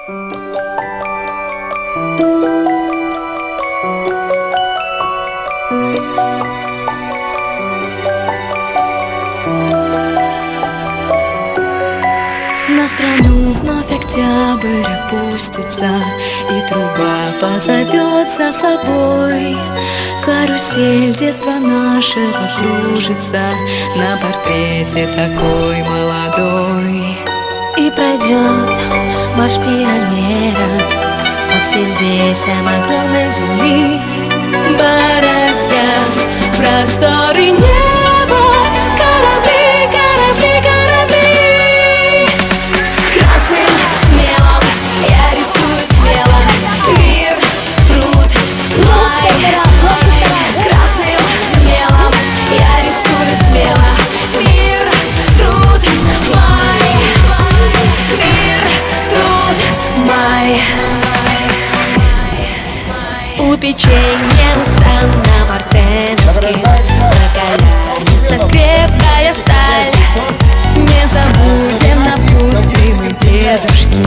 На страну вновь октябрь опустится, и труба позовет за собой. Карусель детства нашего кружится на портрете такой молодой. И пройдет марш пионеров по всем весям огромной земли, бороздя просторы неба, корабли, корабли, корабли. Красным мелом я рисую смело мир, труд мой. Красным мелом я рисую смело мир, труд мой. Мир, труд мой. У печей неустанно мартеновских закаляется крепкая сталь. Не забудем напутствия мы, дедушки,